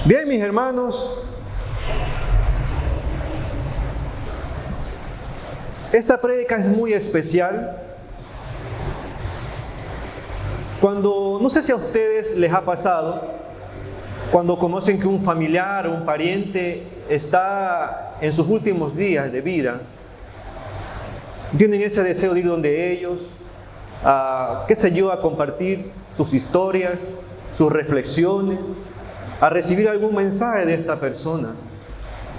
Bien, mis hermanos, esta prédica es muy especial. No sé si a ustedes les ha pasado, cuando conocen que un familiar o un pariente está en sus últimos días de vida, tienen ese deseo de ir donde ellos, a compartir sus historias, sus reflexiones, a recibir algún mensaje de esta persona,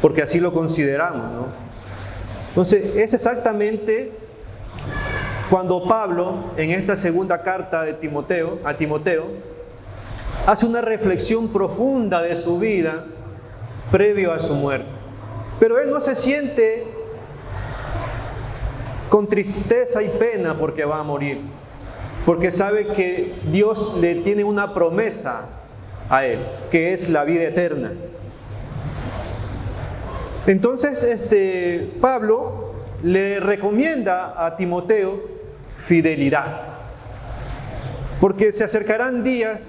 porque así lo consideramos, ¿no? Entonces, es exactamente cuando Pablo, en esta segunda carta de a Timoteo, hace una reflexión profunda de su vida previo a su muerte. Pero él no se siente con tristeza y pena porque va a morir, porque sabe que Dios le tiene una promesa a él, que es la vida eterna. Entonces, Pablo le recomienda a Timoteo fidelidad, porque se acercarán días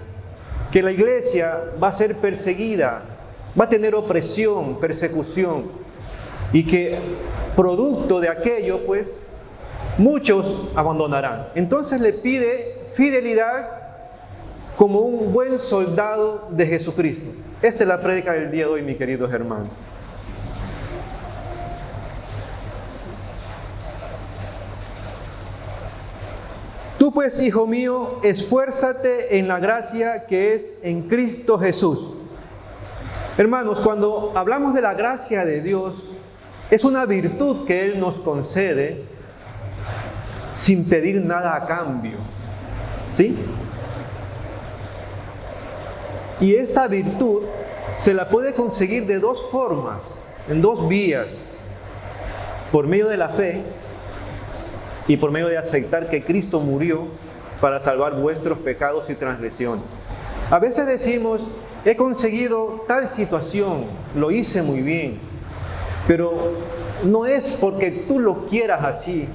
que la iglesia va a ser perseguida, va a tener opresión, persecución, y que producto de aquello, pues, muchos abandonarán. Entonces le pide fidelidad como un buen soldado de Jesucristo. Esta es la prédica del día de hoy, mis queridos hermanos. Tú pues, hijo mío, esfuérzate en la gracia que es en Cristo Jesús. Hermanos, cuando hablamos de la gracia de Dios, es una virtud que Él nos concede sin pedir nada a cambio, ¿sí? Y esta virtud se la puede conseguir de dos formas, en dos vías: por medio de la fe y por medio de aceptar que Cristo murió para salvar vuestros pecados y transgresiones. A veces decimos: he conseguido tal situación, lo hice muy bien, pero no es porque tú lo quieras así,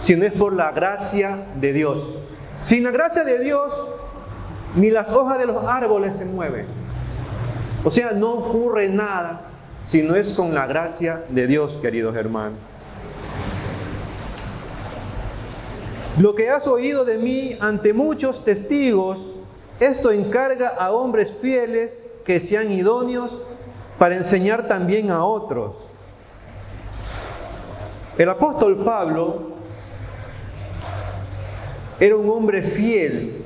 sino es por la gracia de Dios. Sin la gracia de Dios, ni las hojas de los árboles se mueven. O sea, no ocurre nada si no es con la gracia de Dios, queridos hermanos. Lo que has oído de mí ante muchos testigos, esto encarga a hombres fieles que sean idóneos para enseñar también a otros. El apóstol Pablo era un hombre fiel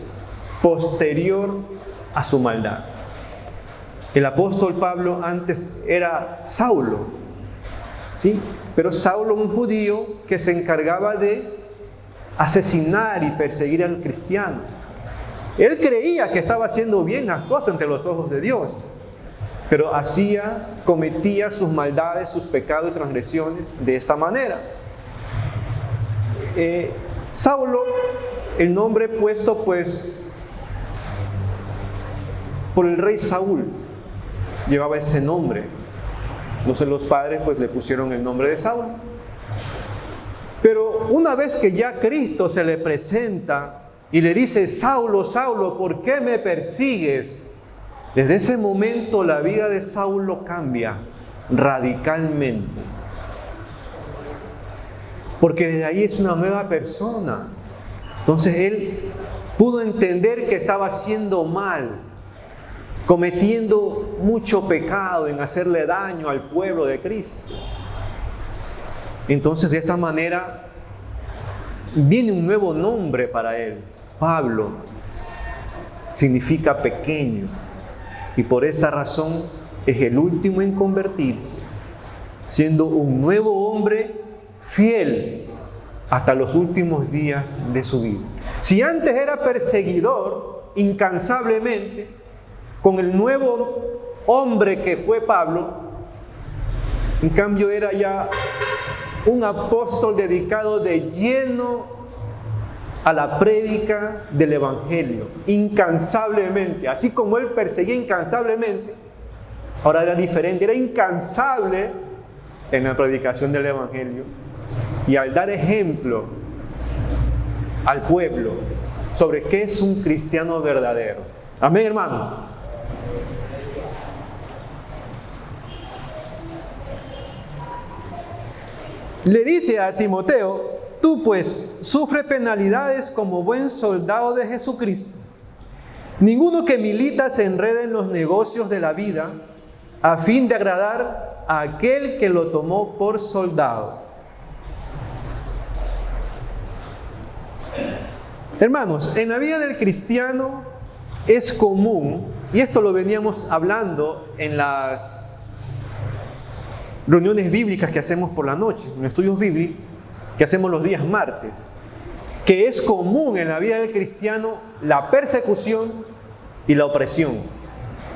posterior a su maldad. El apóstol Pablo antes era Saulo, ¿sí? Pero Saulo, un judío que se encargaba de asesinar y perseguir al cristiano. Él creía que estaba haciendo bien las cosas ante los ojos de Dios, pero cometía sus maldades, sus pecados y transgresiones de esta manera. Saulo, el nombre puesto pues por el rey Saúl, llevaba ese nombre. Entonces los padres pues le pusieron el nombre de Saúl. Pero una vez que ya Cristo se le presenta y le dice: Saulo, Saulo, ¿por qué me persigues? Desde ese momento la vida de Saulo cambia radicalmente. Porque desde ahí es una nueva persona. Entonces él pudo entender que estaba haciendo mal, cometiendo mucho pecado en hacerle daño al pueblo de Cristo. Entonces, de esta manera viene un nuevo nombre para él. Pablo significa pequeño, y por esta razón es el último en convertirse, siendo un nuevo hombre fiel hasta los últimos días de su vida. Si antes era perseguidor incansablemente, con el nuevo hombre que fue Pablo, en cambio era ya un apóstol dedicado de lleno a la prédica del Evangelio, incansablemente. Así como él perseguía incansablemente, ahora era diferente, era incansable en la predicación del Evangelio y al dar ejemplo al pueblo sobre qué es un cristiano verdadero. Amén, hermanos. le dice a Timoteo: tú pues sufre penalidades como buen soldado de Jesucristo. Ninguno que milita se enrede en los negocios de la vida a fin de agradar a aquel que lo tomó por soldado. Hermanos, en la vida del cristiano es común, y esto lo veníamos hablando en las reuniones bíblicas que hacemos por la noche, en estudios bíblicos que hacemos los días martes, que es común en la vida del cristiano la persecución y la opresión.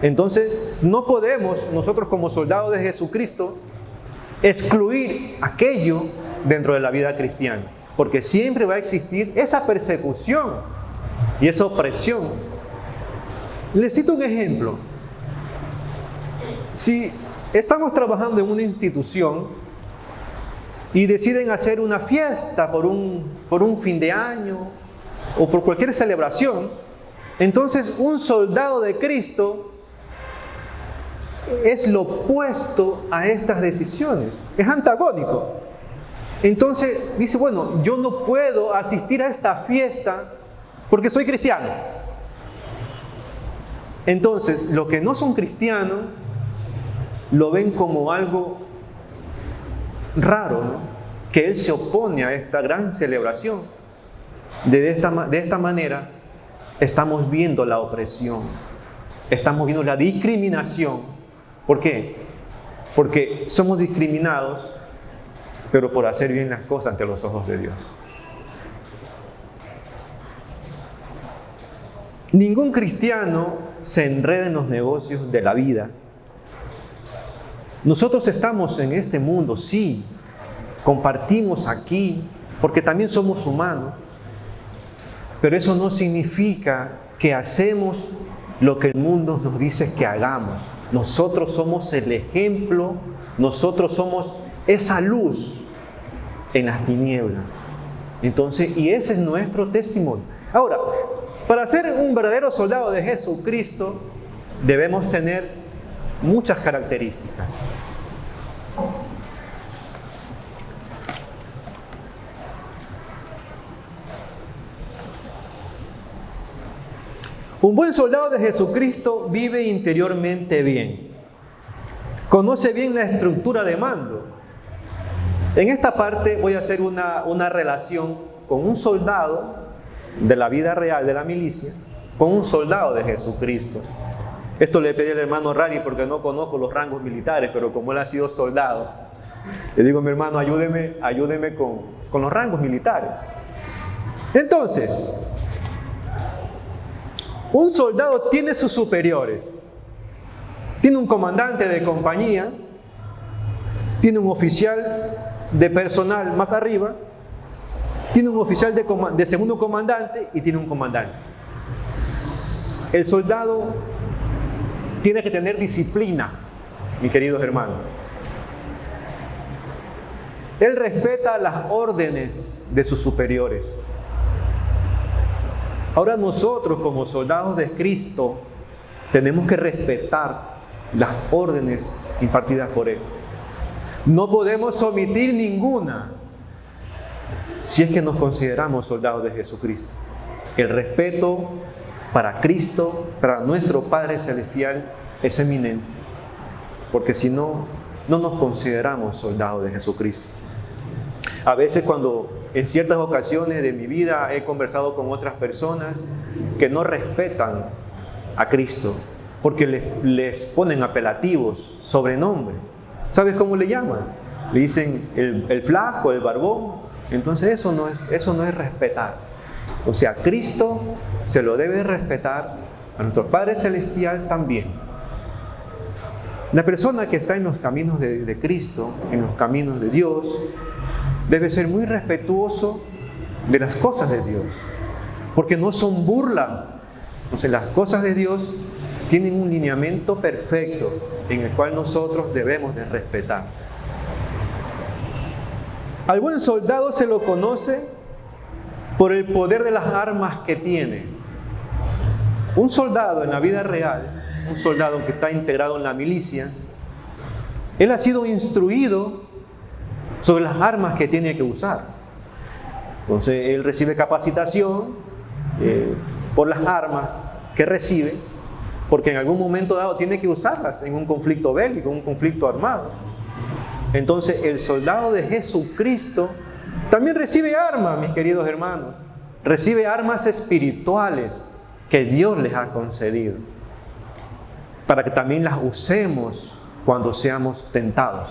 Entonces, no podemos nosotros como soldados de Jesucristo excluir aquello dentro de la vida cristiana, porque siempre va a existir esa persecución y esa opresión. Les cito un ejemplo. Si estamos trabajando en una institución y deciden hacer una fiesta por un fin de año o por cualquier celebración, entonces un soldado de Cristo es lo opuesto a estas decisiones, es antagónico. Entonces dice: bueno, yo no puedo asistir a esta fiesta porque soy cristiano. Entonces, los que no son cristianos lo ven como algo raro, ¿no? Que él se opone a esta gran celebración. De esta manera estamos viendo la opresión, estamos viendo la discriminación. ¿Por qué? Porque somos discriminados, pero por hacer bien las cosas ante los ojos de Dios. Ningún cristiano se enreda en los negocios de la vida. Nosotros estamos en este mundo, sí, compartimos aquí, porque también somos humanos, pero eso no significa que hacemos lo que el mundo nos dice que hagamos. Nosotros somos el ejemplo, nosotros somos esa luz en las tinieblas. Entonces, y ese es nuestro testimonio. Ahora, para ser un verdadero soldado de Jesucristo, debemos tener muchas características. Un buen soldado de Jesucristo vive interiormente bien. Conoce bien la estructura de mando. En esta parte voy a hacer una relación con un soldado de la vida real de la milicia, con un soldado de Jesucristo. Esto le pedí al hermano Rari porque no conozco los rangos militares, pero como él ha sido soldado, le digo: mi hermano, ayúdeme con los rangos militares. Entonces, un soldado tiene sus superiores. Tiene un comandante de compañía, tiene un oficial de personal más arriba, tiene un oficial de segundo comandante y tiene un comandante. El soldado tiene que tener disciplina, mis queridos hermanos. Él respeta las órdenes de sus superiores. Ahora nosotros, como soldados de Cristo, tenemos que respetar las órdenes impartidas por Él. No podemos omitir ninguna si es que nos consideramos soldados de Jesucristo. El respeto para Cristo, para nuestro Padre Celestial, es eminente. Porque si no, no nos consideramos soldados de Jesucristo. A veces en ciertas ocasiones de mi vida he conversado con otras personas que no respetan a Cristo, porque les ponen apelativos, sobrenombres. ¿Sabes cómo le llaman? Le dicen el flaco, el barbón. Entonces eso no es respetar. O sea, Cristo se lo debe respetar, a nuestro Padre Celestial también. La persona que está en los caminos de Cristo, en los caminos de Dios, debe ser muy respetuoso de las cosas de Dios, porque no son burla. Entonces las cosas de Dios tienen un lineamiento perfecto en el cual nosotros debemos de respetar. Al buen soldado se lo conoce por el poder de las armas que tiene. Un soldado en la vida real, un soldado que está integrado en la milicia, él ha sido instruido sobre las armas que tiene que usar. Entonces él recibe capacitación por las armas que recibe, porque en algún momento dado tiene que usarlas en un conflicto bélico, un conflicto armado. Entonces el soldado de Jesucristo también recibe armas, mis queridos hermanos. Recibe armas espirituales que Dios les ha concedido, para que también las usemos cuando seamos tentados,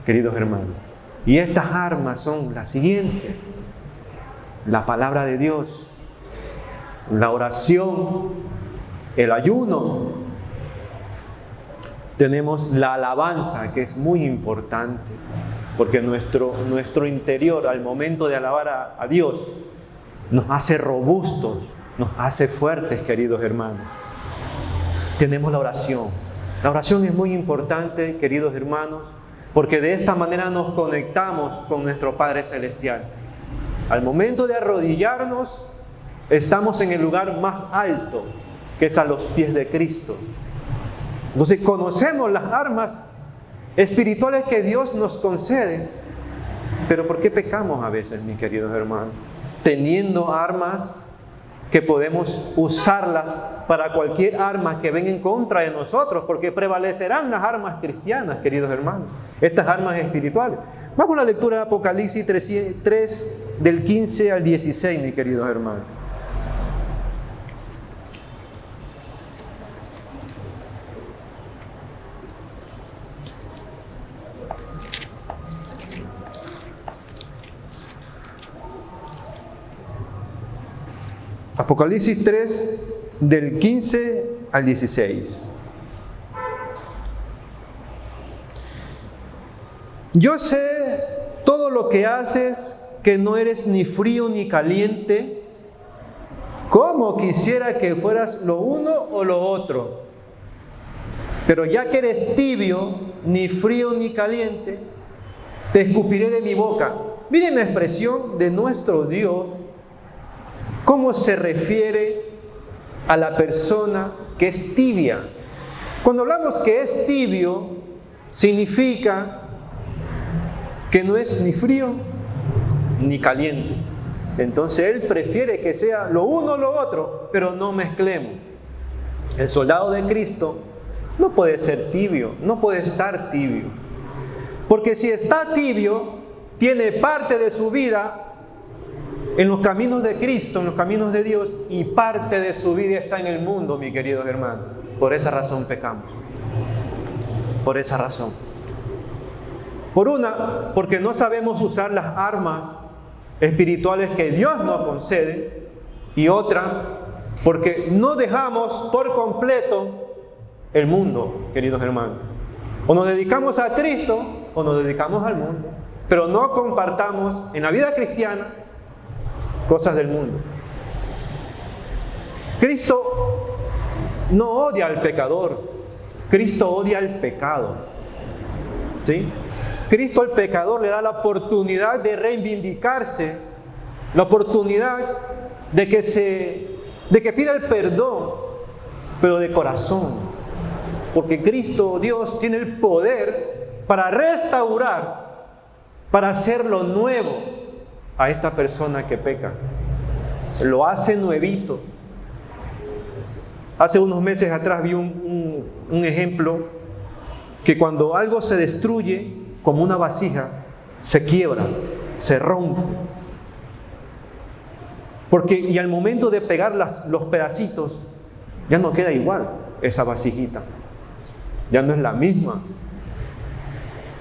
queridos hermanos. Y estas armas son las siguientes: la palabra de Dios, la oración, el ayuno. Tenemos la alabanza, que es muy importante, porque nuestro interior, al momento de alabar a Dios, nos hace robustos, nos hace fuertes, queridos hermanos. Tenemos la oración. La oración es muy importante, queridos hermanos, porque de esta manera nos conectamos con nuestro Padre Celestial. Al momento de arrodillarnos, estamos en el lugar más alto, que es a los pies de Cristo. Entonces conocemos las armas espirituales que Dios nos concede. Pero ¿por qué pecamos a veces, mis queridos hermanos? Teniendo armas que podemos usarlas para cualquier arma que venga en contra de nosotros, porque prevalecerán las armas cristianas, queridos hermanos, estas armas espirituales. Vamos a la lectura de Apocalipsis 3, del 15 al 16, mis queridos hermanos. Apocalipsis 3, del 15 al 16. Yo sé todo lo que haces, que no eres ni frío ni caliente. Cómo quisiera que fueras lo uno o lo otro. Pero ya que eres tibio, ni frío ni caliente, te escupiré de mi boca. Miren la expresión de nuestro Dios, cómo se refiere a la persona que es tibia. Cuando hablamos que es tibio, significa que no es ni frío ni caliente. Entonces Él prefiere que sea lo uno o lo otro, pero no mezclemos. El soldado de Cristo no puede ser tibio, no puede estar tibio. Porque si está tibio, tiene parte de su vida en los caminos de Cristo, en los caminos de Dios, y parte de su vida está en el mundo, mis queridos hermanos. Por esa razón pecamos. Por esa razón. Por una, porque no sabemos usar las armas espirituales que Dios nos concede. Y otra, porque no dejamos por completo el mundo, queridos hermanos. O nos dedicamos a Cristo o nos dedicamos al mundo. Pero no compartamos en la vida cristiana cosas del mundo. Cristo no odia al pecador, Cristo odia al pecado. ¿Sí? Cristo al pecador le da la oportunidad de reivindicarse, la oportunidad de que pida el perdón, pero de corazón. Porque Cristo, Dios, tiene el poder para restaurar, para hacerlo nuevo a esta persona que peca. Lo hace nuevito. Hace unos meses atrás vi un ejemplo que cuando algo se destruye, como una vasija, se quiebra, se rompe. Y al momento de pegar los pedacitos, ya no queda igual esa vasijita. Ya no es la misma.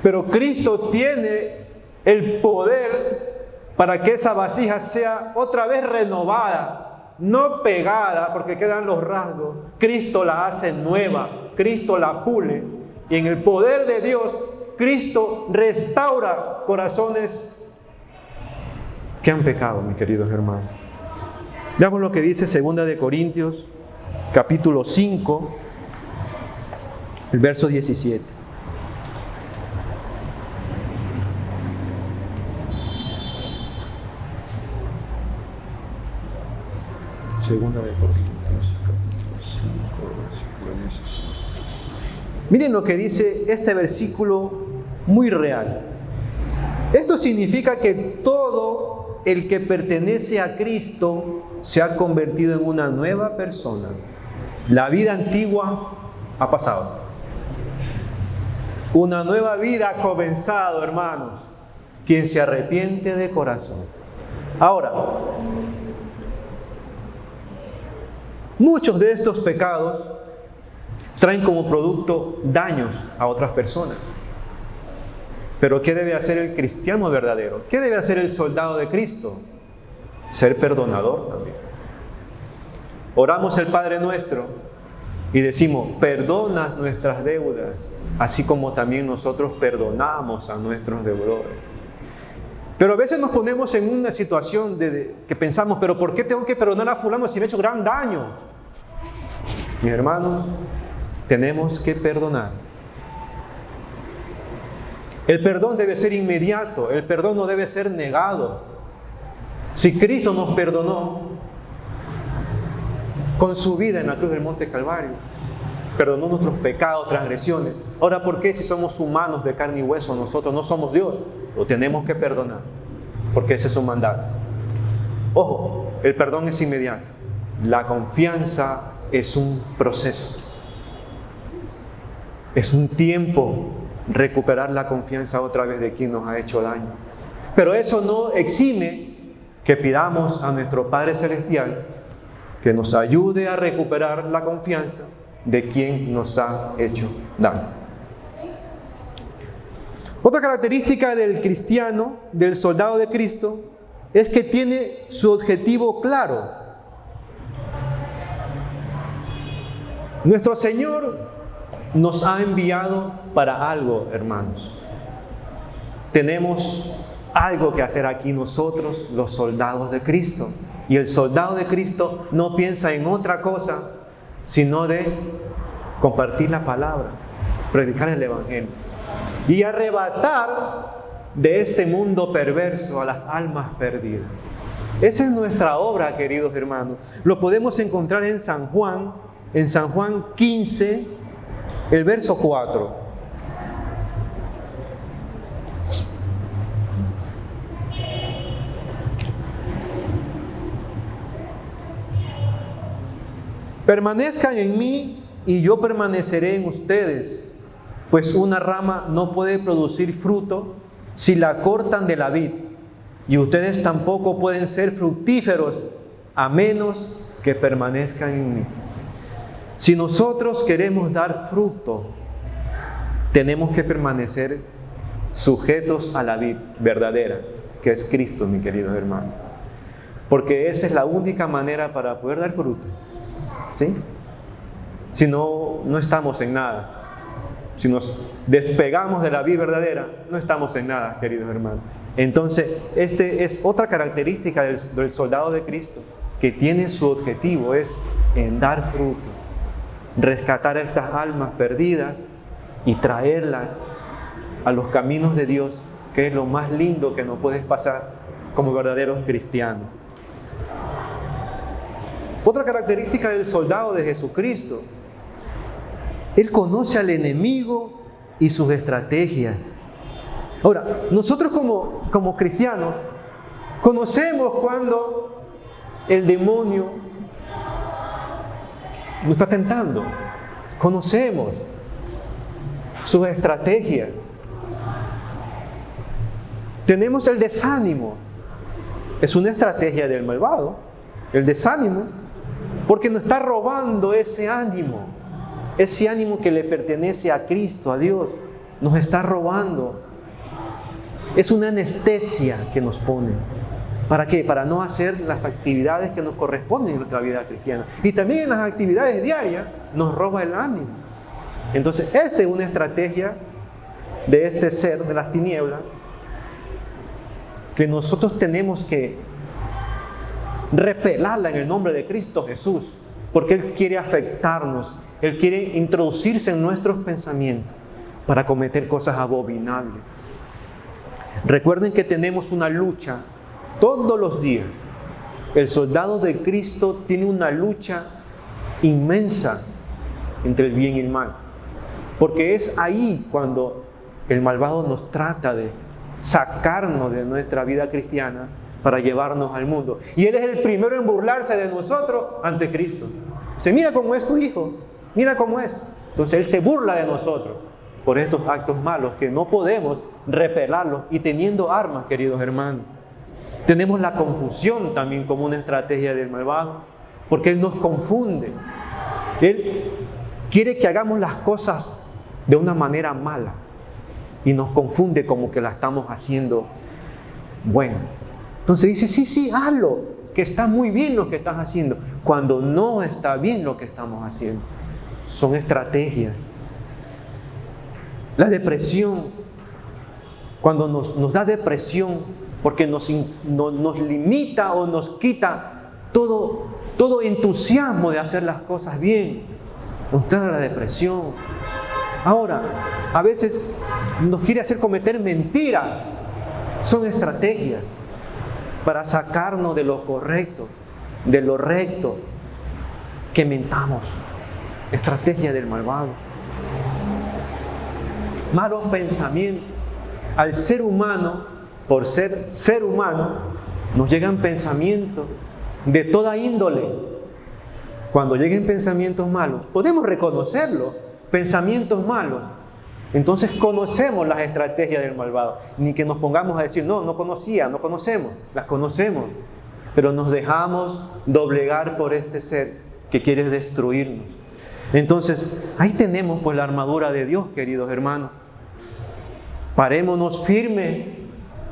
Pero Cristo tiene el poder para que esa vasija sea otra vez renovada, no pegada, porque quedan los rasgos. Cristo la hace nueva, Cristo la pule, y en el poder de Dios, Cristo restaura corazones que han pecado, mis queridos hermanos. Veamos lo que dice 2 de Corintios, capítulo 5, el verso 17. Segunda de Corintios, capítulo 5, versículo 17. Miren lo que dice este versículo muy real. Esto significa que todo el que pertenece a Cristo se ha convertido en una nueva persona. La vida antigua ha pasado. Una nueva vida ha comenzado, hermanos, quien se arrepiente de corazón. Ahora, muchos de estos pecados traen como producto daños a otras personas. Pero ¿qué debe hacer el cristiano verdadero? ¿Qué debe hacer el soldado de Cristo? Ser perdonador también. Oramos el Padre Nuestro y decimos, perdona nuestras deudas, así como también nosotros perdonamos a nuestros deudores. Pero a veces nos ponemos en una situación que pensamos, pero ¿por qué tengo que perdonar a fulano si me ha hecho gran daño? Mis hermanos, tenemos que perdonar. El perdón debe ser inmediato, el perdón no debe ser negado. Si Cristo nos perdonó con su vida en la cruz del Monte Calvario, perdonó nuestros pecados, transgresiones. Ahora, ¿por qué si somos humanos de carne y hueso, nosotros no somos Dios? Lo tenemos que perdonar, porque ese es su mandato. Ojo, el perdón es inmediato. La confianza es un proceso. Es un tiempo recuperar la confianza otra vez de quien nos ha hecho daño. Pero eso no exime que pidamos a nuestro Padre Celestial que nos ayude a recuperar la confianza de quien nos ha hecho daño. Otra característica del cristiano, del soldado de Cristo, es que tiene su objetivo claro. Nuestro Señor nos ha enviado para algo, hermanos. Tenemos algo que hacer aquí nosotros, los soldados de Cristo. Y el soldado de Cristo no piensa en otra cosa, sino de compartir la palabra, predicar el Evangelio y arrebatar de este mundo perverso a las almas perdidas. Esa es nuestra obra, queridos hermanos. Lo podemos encontrar en San Juan 15, el verso 4. Permanezcan en mí y yo permaneceré en ustedes, pues una rama no puede producir fruto si la cortan de la vid, y ustedes tampoco pueden ser fructíferos a menos que permanezcan en mí. Si nosotros queremos dar fruto, tenemos que permanecer sujetos a la vid verdadera, que es Cristo, mis queridos hermanos. Porque esa es la única manera para poder dar fruto. ¿Sí? Si no, no estamos en nada. Si nos despegamos de la vid verdadera, no estamos en nada, queridos hermanos. Entonces, este es otra característica del soldado de Cristo, que tiene su objetivo, es en dar fruto, rescatar a estas almas perdidas y traerlas a los caminos de Dios, que es lo más lindo que nos puedes pasar como verdaderos cristianos. Otra característica del soldado de Jesucristo, él conoce al enemigo y sus estrategias. Ahora, nosotros como cristianos conocemos cuando el demonio nos está tentando. Conocemos sus estrategias. Tenemos el desánimo. Es una estrategia del malvado. El desánimo. Porque nos está robando ese ánimo que le pertenece a Cristo, a Dios. Nos está robando. Es una anestesia que nos pone. ¿Para qué? Para no hacer las actividades que nos corresponden en nuestra vida cristiana. Y también en las actividades diarias nos roba el ánimo. Entonces, esta es una estrategia de este ser de las tinieblas que nosotros tenemos que repelarla en el nombre de Cristo Jesús, porque Él quiere afectarnos, Él quiere introducirse en nuestros pensamientos para cometer cosas abominables. Recuerden que tenemos una lucha todos los días. El soldado de Cristo tiene una lucha inmensa entre el bien y el mal, porque es ahí cuando el malvado nos trata de sacarnos de nuestra vida cristiana para llevarnos al mundo. Y Él es el primero en burlarse de nosotros ante Cristo. Dice, mira cómo es tu hijo, mira cómo es. Entonces Él se burla de nosotros por estos actos malos que no podemos repelarlos. Y teniendo armas, queridos hermanos, tenemos la confusión también como una estrategia del malvado, porque Él nos confunde. Él quiere que hagamos las cosas de una manera mala y nos confunde como que la estamos haciendo bueno. Entonces dice, sí, hazlo, que está muy bien lo que estás haciendo, cuando no está bien lo que estamos haciendo. Son estrategias. La depresión, cuando nos da depresión, porque nos limita o nos quita todo entusiasmo de hacer las cosas bien, nos da la depresión. Ahora, a veces nos quiere hacer cometer mentiras. Son estrategias para sacarnos de lo correcto, de lo recto, que mentamos. Estrategia del malvado. Malos pensamientos. Al ser humano, por ser humano, nos llegan pensamientos de toda índole. Cuando lleguen pensamientos malos, podemos reconocerlo, pensamientos malos. Entonces conocemos las estrategias del malvado. Ni que nos pongamos a decir, no conocemos, las conocemos. Pero nos dejamos doblegar por este ser que quiere destruirnos. Entonces, ahí tenemos pues la armadura de Dios, queridos hermanos. Parémonos firmes,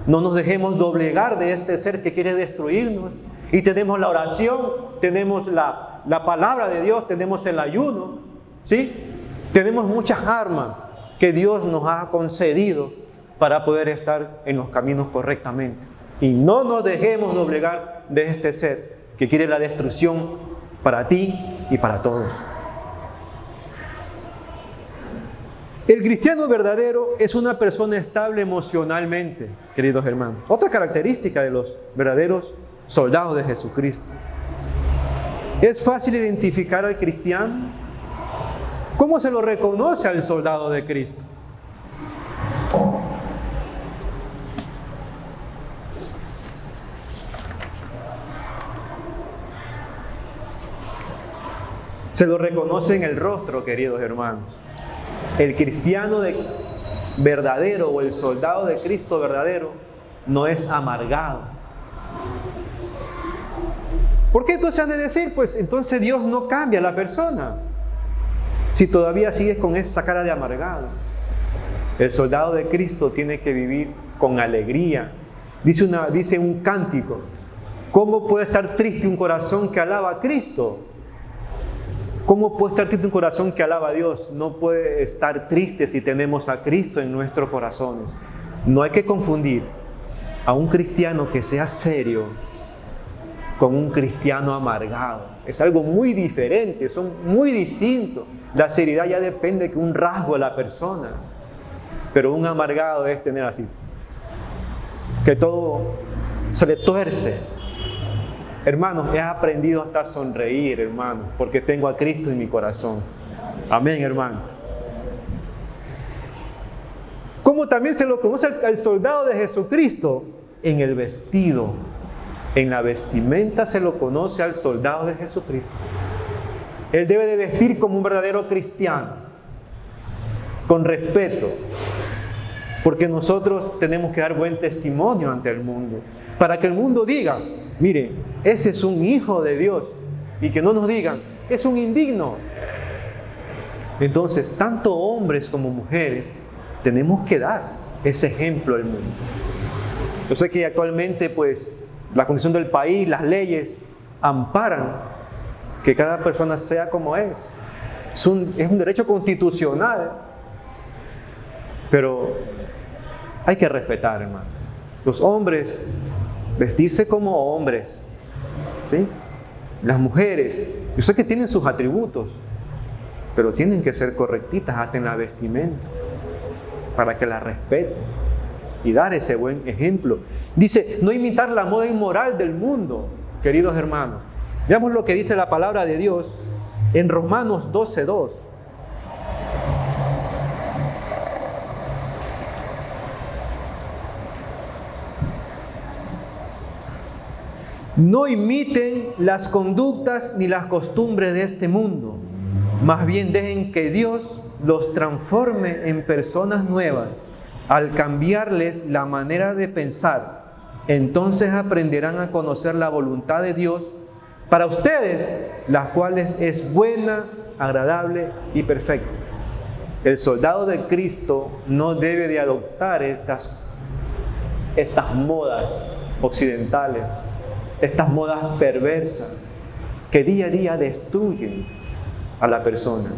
no nos dejemos doblegar de este ser que quiere destruirnos. Y tenemos la oración, tenemos la palabra de Dios, tenemos el ayuno, ¿sí? Tenemos muchas armas que Dios nos ha concedido para poder estar en los caminos correctamente. Y no nos dejemos doblegar de este ser que quiere la destrucción para ti y para todos. El cristiano verdadero es una persona estable emocionalmente, queridos hermanos. Otra característica de los verdaderos soldados de Jesucristo. ¿Es fácil identificar al cristiano? ¿Cómo se lo reconoce al soldado de Cristo? Se lo reconoce en el rostro, queridos hermanos. El cristiano verdadero o el soldado de Cristo verdadero no es amargado. ¿Por qué entonces han de decir? Pues entonces Dios no cambia a la persona. Si todavía sigues con esa cara de amargado. El soldado de Cristo tiene que vivir con alegría. Dice un cántico, ¿cómo puede estar triste un corazón que alaba a Cristo? ¿Cómo puede estar triste un corazón que alaba a Dios? No puede estar triste si tenemos a Cristo en nuestros corazones. No hay que confundir a un cristiano que sea serio con un cristiano amargado. Es algo muy diferente, son muy distintos. La seriedad ya depende de un rasgo de la persona. Pero un amargado es tener así, que todo se le tuerce. Hermanos, he aprendido hasta sonreír, hermanos, porque tengo a Cristo en mi corazón. Amén, hermanos. Como también se lo conoce al soldado de Jesucristo, en el vestido, en la vestimenta se lo conoce al soldado de Jesucristo. Él debe de vestir como un verdadero cristiano, con respeto, porque nosotros tenemos que dar buen testimonio ante el mundo, para que el mundo diga, mire, ese es un hijo de Dios, y que no nos digan, es un indigno. Entonces, tanto hombres como mujeres, tenemos que dar ese ejemplo al mundo. Yo sé que actualmente, pues, la condición del país, las leyes, amparan que cada persona sea como es. Es un derecho constitucional, pero hay que respetar, hermano. Los hombres, vestirse como hombres, ¿sí? Las mujeres, yo sé que tienen sus atributos, pero tienen que ser correctitas hasta en la vestimenta, para que la respeten y dar ese buen ejemplo. Dice, no imitar la moda inmoral del mundo, queridos hermanos. Veamos lo que dice la palabra de Dios en Romanos 12:2. No imiten las conductas ni las costumbres de este mundo. Más bien dejen que Dios los transforme en personas nuevas al cambiarles la manera de pensar. Entonces aprenderán a conocer la voluntad de Dios para ustedes, las cuales es buena, agradable y perfecta. El soldado de Cristo no debe de adoptar estas modas occidentales, estas modas perversas que día a día destruyen a la persona.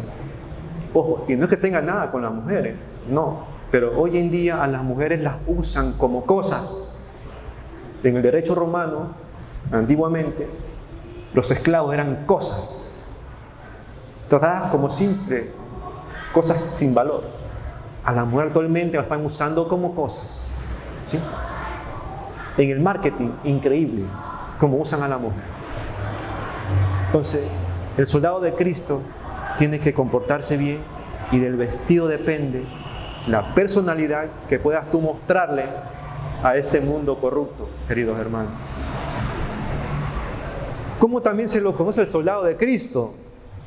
Ojo, y no es que tenga nada con las mujeres, no, pero hoy en día a las mujeres las usan como cosas. En el derecho romano, antiguamente, los esclavos eran cosas, tratadas como simples, cosas sin valor. A la mujer actualmente la están usando como cosas, ¿sí? En el marketing, increíble, como usan a la mujer. Entonces, el soldado de Cristo tiene que comportarse bien y del vestido depende la personalidad que puedas tú mostrarle a este mundo corrupto, queridos hermanos. ¿Cómo también se lo conoce el soldado de Cristo?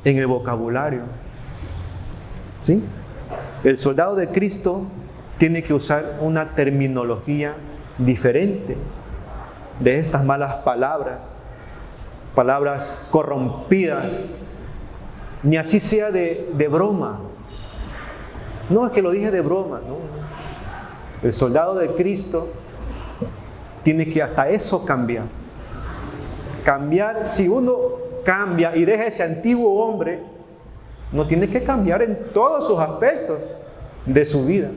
En el vocabulario. ¿Sí? El soldado de Cristo tiene que usar una terminología diferente de estas malas palabras, palabras corrompidas, ni así sea de broma. No es que lo dije de broma, no. El soldado de Cristo tiene que hasta eso cambiar. Cambiar, si uno cambia y deja ese antiguo hombre, no tiene que cambiar en todos sus aspectos de su vida.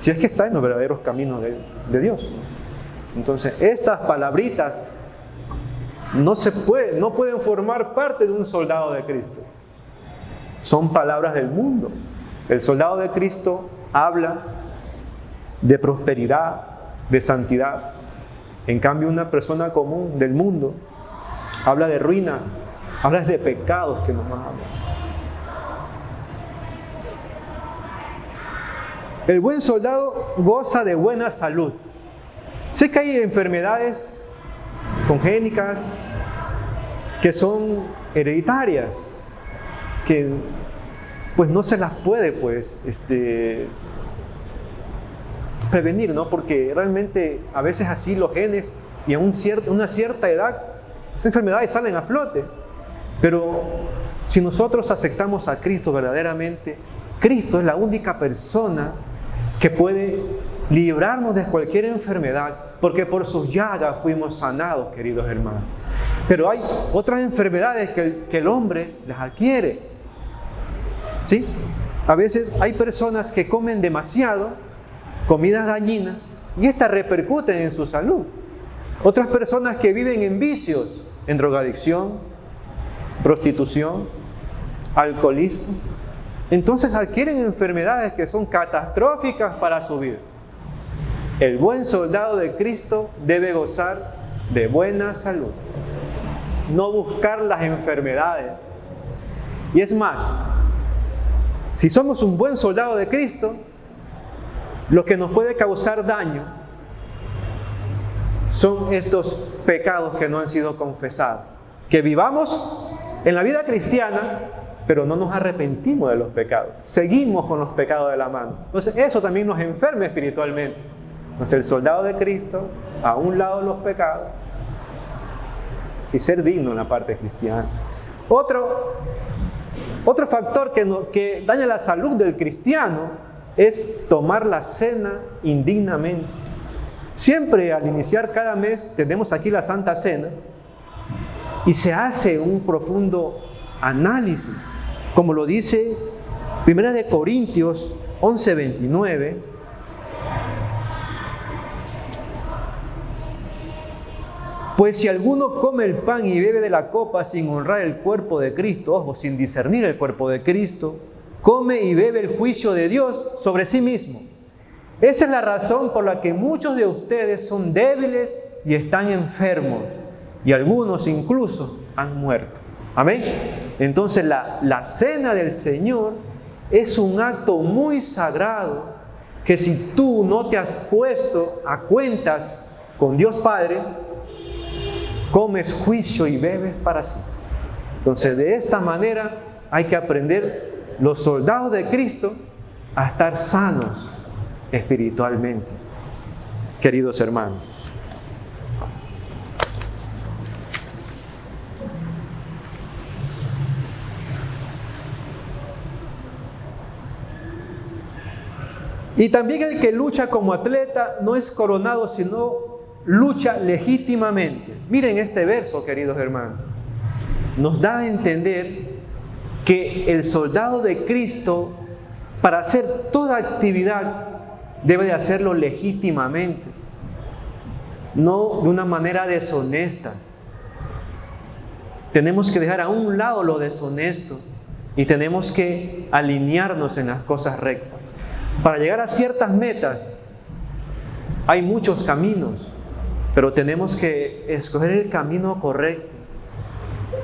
Si es que está en los verdaderos caminos de Dios. Entonces, estas palabritas no pueden formar parte de un soldado de Cristo. Son palabras del mundo. El soldado de Cristo habla de prosperidad, de santidad. En cambio, una persona común del mundo habla de ruina, habla de pecados que nos hablan. El buen soldado goza de buena salud. Sé que hay enfermedades congénitas que son hereditarias, que pues no se las puede prevenir, ¿no? Porque realmente a veces así los genes y a una cierta edad esas enfermedades salen a flote. Pero si nosotros aceptamos a Cristo verdaderamente, Cristo es la única persona que puede librarnos de cualquier enfermedad, porque por sus llagas fuimos sanados, queridos hermanos. Pero hay otras enfermedades que el hombre las adquiere, ¿sí? A veces hay personas que comen demasiado, comidas dañinas, y estas repercuten en su salud. Otras personas que viven en vicios, en drogadicción, prostitución, alcoholismo, entonces adquieren enfermedades que son catastróficas para su vida. El buen soldado de Cristo debe gozar de buena salud, no buscar las enfermedades. Y es más, si somos un buen soldado de Cristo, lo que nos puede causar daño son estos pecados que no han sido confesados. Que vivamos en la vida cristiana, pero no nos arrepentimos de los pecados. Seguimos con los pecados de la mano. Entonces eso también nos enferma espiritualmente. Entonces el soldado de Cristo, a un lado los pecados, y ser digno en la parte cristiana. Otro factor que daña la salud del cristiano es tomar la cena indignamente. Siempre al iniciar cada mes tenemos aquí la Santa Cena y se hace un profundo análisis, como lo dice 1 Corintios 11:29. Pues si alguno come el pan y bebe de la copa sin honrar el cuerpo de Cristo, ojo, sin discernir el cuerpo de Cristo, come y bebe el juicio de Dios sobre sí mismo. Esa es la razón por la que muchos de ustedes son débiles y están enfermos, y algunos incluso han muerto. Amén. Entonces la cena del Señor es un acto muy sagrado que si tú no te has puesto a cuentas con Dios Padre, comes juicio y bebes para sí. Entonces, de esta manera hay que aprender los soldados de Cristo a estar sanos espiritualmente, queridos hermanos. Y también el que lucha como atleta no es coronado, sino lucha legítimamente. Miren este verso, queridos hermanos. Nos da a entender que el soldado de Cristo, para hacer toda actividad, debe de hacerlo legítimamente, no de una manera deshonesta. Tenemos que dejar a un lado lo deshonesto y tenemos que alinearnos en las cosas rectas. Para llegar a ciertas metas hay muchos caminos, pero tenemos que escoger el camino correcto,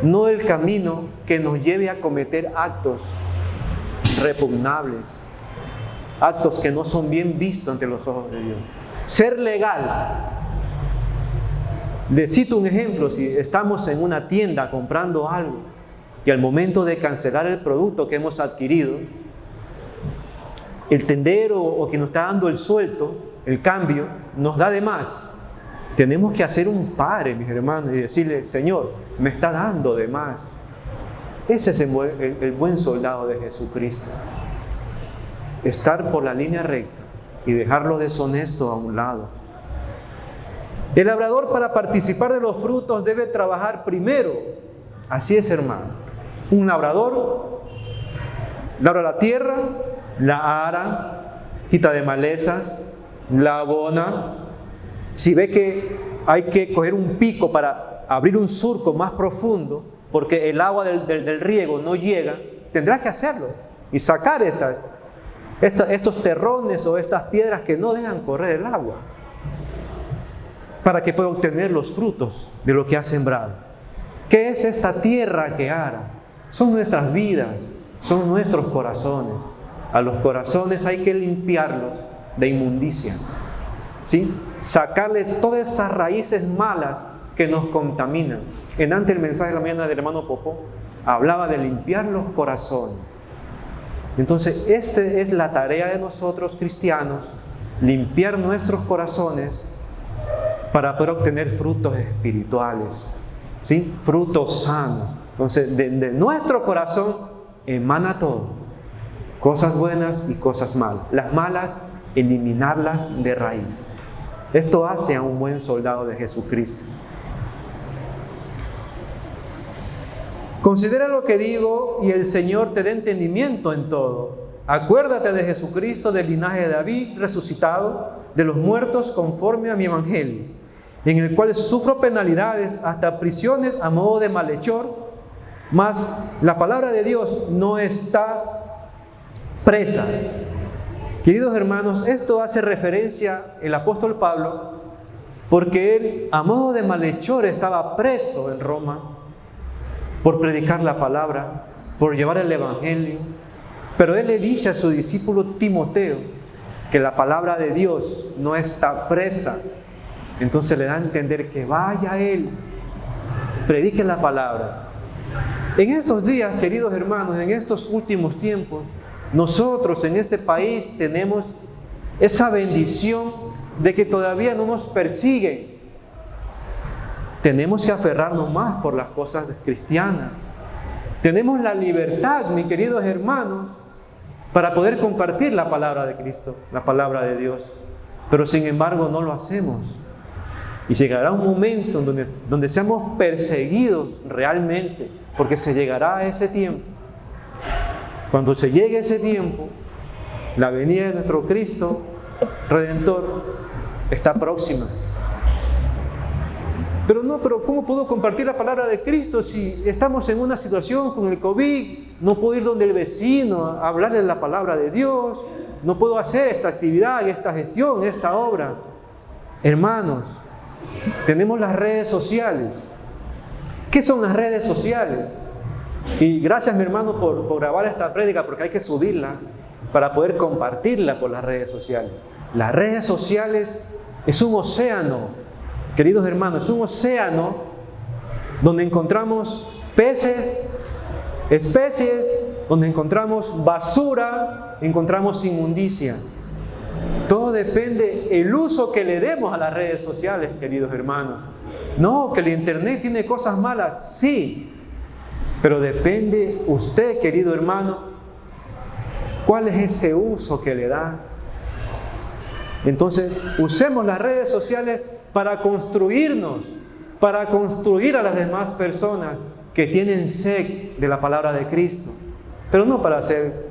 no el camino que nos lleve a cometer actos repugnables, actos que no son bien vistos ante los ojos de Dios. Ser legal. Les cito un ejemplo: si estamos en una tienda comprando algo y al momento de cancelar el producto que hemos adquirido, el tendero o quien nos está dando el suelto, el cambio, nos da de más. Tenemos que hacer un pare, mis hermanos, y decirle: Señor, me está dando de más. Ese es el buen soldado de Jesucristo. Estar por la línea recta y dejar lo deshonesto a un lado. El labrador, para participar de los frutos, debe trabajar primero. Así es, hermano. Un labrador labra la tierra, la ara, quita de malezas, la abona. Si ve que hay que coger un pico para abrir un surco más profundo, porque el agua del riego no llega, tendrá que hacerlo y sacar estos terrones o estas piedras que no dejan correr el agua, para que pueda obtener los frutos de lo que ha sembrado. ¿Qué es esta tierra que ara? Son nuestras vidas, son nuestros corazones. A los corazones hay que limpiarlos de inmundicia, ¿sí? Sacarle todas esas raíces malas que nos contaminan. En antes el mensaje de la mañana del hermano Popó hablaba de limpiar los corazones. Entonces, esta es la tarea de nosotros cristianos: limpiar nuestros corazones para poder obtener frutos espirituales, ¿sí? Frutos sanos. Entonces, de nuestro corazón emana todo: cosas buenas y cosas malas. Las malas, eliminarlas de raíz. Esto hace a un buen soldado de Jesucristo. Considera lo que digo y el Señor te dé entendimiento en todo. Acuérdate de Jesucristo, del linaje de David, resucitado de los muertos conforme a mi evangelio, en el cual sufro penalidades, hasta prisiones a modo de malhechor, mas la palabra de Dios no está presa. Queridos hermanos, esto hace referencia el apóstol Pablo, porque él, a modo de malhechor, estaba preso en Roma por predicar la palabra, por llevar el evangelio. Pero él le dice a su discípulo Timoteo que la palabra de Dios no está presa. Entonces le da a entender que vaya él, predique la palabra. En estos días, queridos hermanos, en estos últimos tiempos, nosotros en este país tenemos esa bendición de que todavía no nos persiguen. Tenemos que aferrarnos más por las cosas cristianas. Tenemos la libertad, mis queridos hermanos, para poder compartir la palabra de Cristo, la palabra de Dios. Pero sin embargo no lo hacemos. Y llegará un momento donde seamos perseguidos realmente, porque se llegará a ese tiempo. Cuando se llegue ese tiempo, la venida de nuestro Cristo Redentor está próxima. Pero ¿cómo puedo compartir la palabra de Cristo si estamos en una situación con el COVID? No puedo ir donde el vecino a hablarle de la palabra de Dios. No puedo hacer esta actividad, esta gestión, esta obra. Hermanos, tenemos las redes sociales. ¿Qué son las redes sociales? Y gracias, mi hermano, por grabar esta prédica, porque hay que subirla para poder compartirla por las redes sociales. Las redes sociales es un océano, queridos hermanos, es un océano donde encontramos peces, especies, donde encontramos basura, encontramos inmundicia. Todo depende del uso que le demos a las redes sociales, queridos hermanos. No, que el internet tiene cosas malas, sí, pero depende usted, querido hermano, cuál es ese uso que le da. Entonces, usemos las redes sociales para construirnos, para construir a las demás personas que tienen sed de la palabra de Cristo, pero no para hacer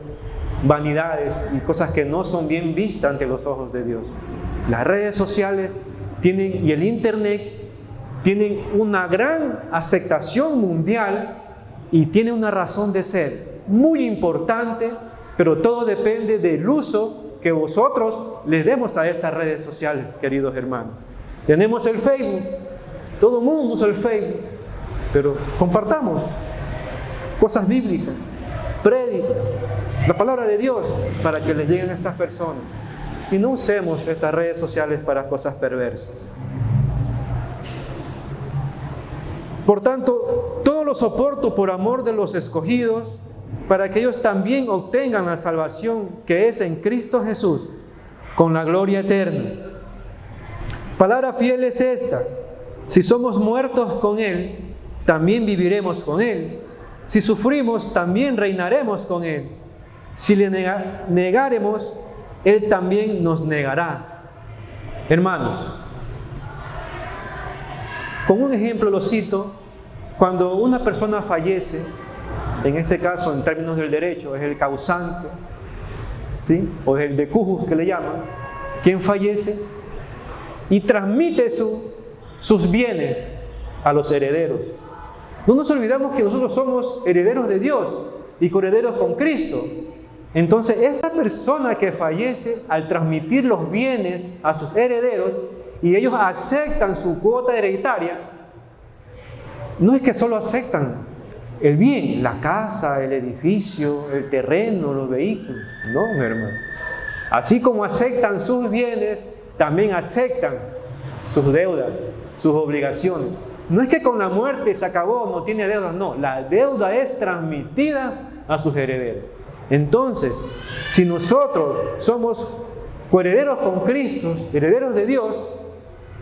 vanidades y cosas que no son bien vistas ante los ojos de Dios. Las redes sociales y el internet tienen una gran aceptación mundial y tienen una razón de ser muy importante, pero todo depende del uso que vosotros les demos a estas redes sociales, queridos hermanos. Tenemos el Facebook, todo el mundo usa el Facebook, pero compartamos cosas bíblicas, prédicas, la palabra de Dios para que les lleguen a estas personas. Y no usemos estas redes sociales para cosas perversas. Por tanto, todo lo soporto por amor de los escogidos, para que ellos también obtengan la salvación que es en Cristo Jesús, con la gloria eterna. Palabra fiel es esta: si somos muertos con Él, también viviremos con Él. Si sufrimos, también reinaremos con Él. Si le negaremos, Él también nos negará. Hermanos, con un ejemplo lo cito: cuando una persona fallece, en este caso en términos del derecho es el causante, ¿sí? O es el decujus que le llaman, quien fallece y transmite sus bienes a los herederos. No nos olvidamos que nosotros somos herederos de Dios y coherederos con Cristo. Entonces, esta persona que fallece, al transmitir los bienes a sus herederos y ellos aceptan su cuota hereditaria, no es que solo aceptan el bien, la casa, el edificio, el terreno, los vehículos. No, mi hermano. Así como aceptan sus bienes, también aceptan sus deudas, sus obligaciones. No es que con la muerte se acabó, no tiene deuda, no. La deuda es transmitida a sus herederos. Entonces, si nosotros somos coherederos con Cristo, herederos de Dios,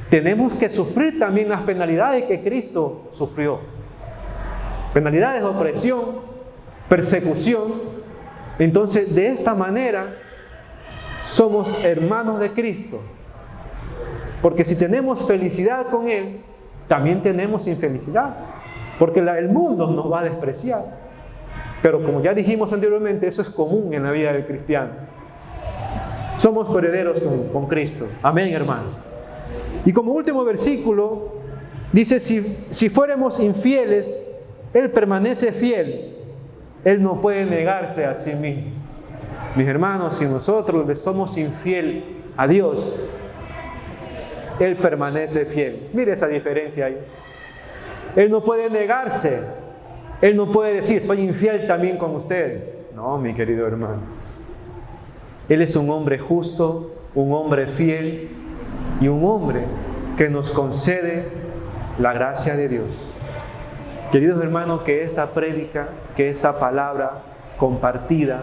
tenemos que sufrir también las penalidades que Cristo sufrió. Penalidades de opresión, persecución. Entonces, de esta manera, somos hermanos de Cristo. Porque si tenemos felicidad con Él, también tenemos infelicidad. Porque el mundo nos va a despreciar. Pero como ya dijimos anteriormente, eso es común en la vida del cristiano. Somos coherederos con Cristo. Amén, hermanos. Y como último versículo, dice: si fuéramos infieles, Él permanece fiel. Él no puede negarse a sí mismo. Mis hermanos, si nosotros le somos infiel a Dios, Él permanece fiel. Mire esa diferencia ahí. Él no puede negarse. Él no puede decir: soy infiel también con ustedes. No, mi querido hermano. Él es un hombre justo, un hombre fiel y un hombre que nos concede la gracia de Dios. Queridos hermanos, que esta prédica, que esta palabra compartida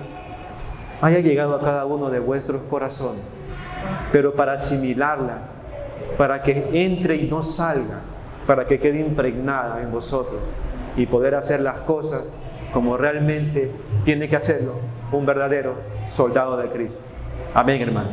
haya llegado a cada uno de vuestros corazones, pero para asimilarla, para que entre y no salga, para que quede impregnada en vosotros y poder hacer las cosas como realmente tiene que hacerlo un verdadero soldado de Cristo. Amén, hermano.